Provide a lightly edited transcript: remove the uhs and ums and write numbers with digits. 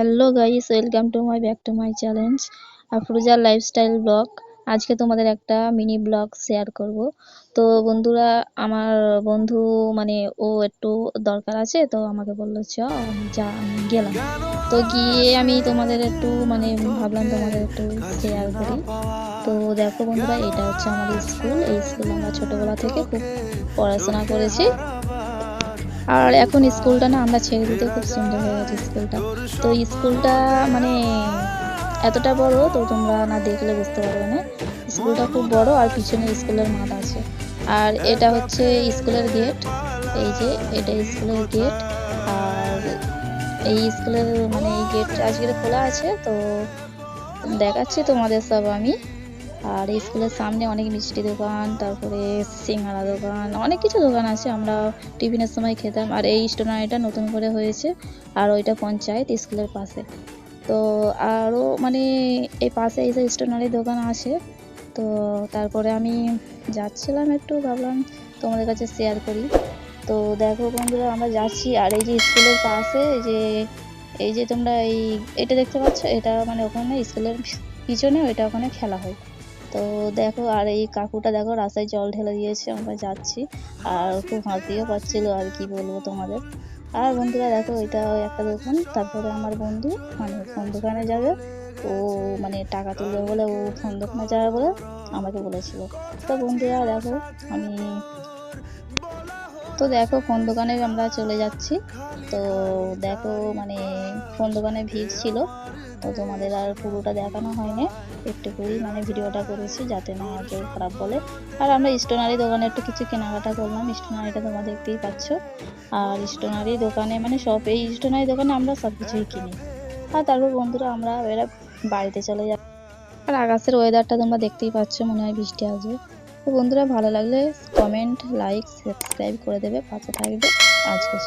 Hello guys, welcome to my back to my challenge Afroza lifestyle blog. আজকে তোমাদের একটা mini blog share করব। তো বন্ধুরা, আমার বন্ধু মানে ও একটু দরকার আছে, তো আমাকে বললো চ যা, আমি গেলাম। তো গিয়ে আমি তোমাদের একটু মানে ভাবলাম তোমাদের একটু শেয়ার করি। তো দেখো বন্ধুরা, এটা হচ্ছে আমাদের স্কুল। এই স্কুল আমরা ছোটবেলা থেকে খুব পড়াশোনা করেছি। আর এখন স্কুলটা না আমরা ছেড়ে দিতে খুব সুন্দর হয়ে গেছে স্কুলটা। তো স্কুলটা মানে এতটা বড়, তো তোমরা না দেখলে বুঝতে পারবে না। স্কুলটা খুব বড়, আর পিছনে স্কুলের মাঠ আছে। আর এটা হচ্ছে স্কুলের গেট। এই যে এটা স্কুলের গেট। আর এই স্কুলের মানে এই গেট আজকে খোলা আছে, তো দেখাচ্ছি তোমাদের সব আমি। আর এই স্কুলের সামনে অনেক মিষ্টি দোকান, তারপরে সিঙ্গারা দোকান, অনেক কিছু দোকান আছে। আমরা টিফিনের সময় খেতাম। আর এই স্টেশনারিটা নতুন করে হয়েছে, আর ওইটা পঞ্চায়েত স্কুলের পাশে। তো আরও মানে এই পাশে এই যে স্টেশনারি দোকান আছে। তো তারপরে আমি যাচ্ছিলাম, একটু ভাবলাম তোমাদের কাছে শেয়ার করি। তো দেখো বন্ধুরা, আমরা যাচ্ছি। আর এই যে স্কুলের পাশে এই যে তোমরা এটা দেখতে পাচ্ছ, এটা মানে ওখানে স্কুলের পিছনে ওইটা ওখানে খেলা হয়। তো দেখো, আর এই কাকুটা দেখো রাস্তায় জল ঢেলে দিয়েছে, আমরা যাচ্ছি। আর খুব হাসিও পাচ্ছিল, আর কি বলবো তোমাদের। আর বন্ধুরা দেখো, এটা একটা দোকান। তারপরে আমার বন্ধু মানে ফোন দোকানে যাবে। ও মানে টাকা তুলবে বলে, ও ফোন দোকানে যাবে বলে আমাকে বলেছিল। তো বন্ধুরা দেখো, আমি দেখো ফোন দোকানে আমরা চলে যাচ্ছি। তো দেখো মানে ফোন দোকানে ভিড় ছিল। তো তোমাদের আর পুরোটা দেখানো হয়নি, একটু করেই মানে ভিডিওটা করেছি, যাতে না কেউ খারাপ বলে। আর আমরা স্টেশনারি দোকানে একটু কিছু কেনাকাটা করলাম। স্টেশনারিটা তোমরা দেখতেই পাচ্ছ। আর স্টেশনারি দোকানে মানে সব এই স্টেশনারি দোকানে আমরা সব কিছুই কিনি। আর তারপর বন্ধুরা আমরা এরা বাড়িতে চলে যাই। আর আকাশের ওয়েদারটা তোমরা দেখতেই পাচ্ছ, মনে হয় বৃষ্টি আসবে। তো বন্ধুরা, ভালো লাগলে কমেন্ট, লাইক, সাবস্ক্রাইব করে দেবে, পাশে থাকবে। আজকে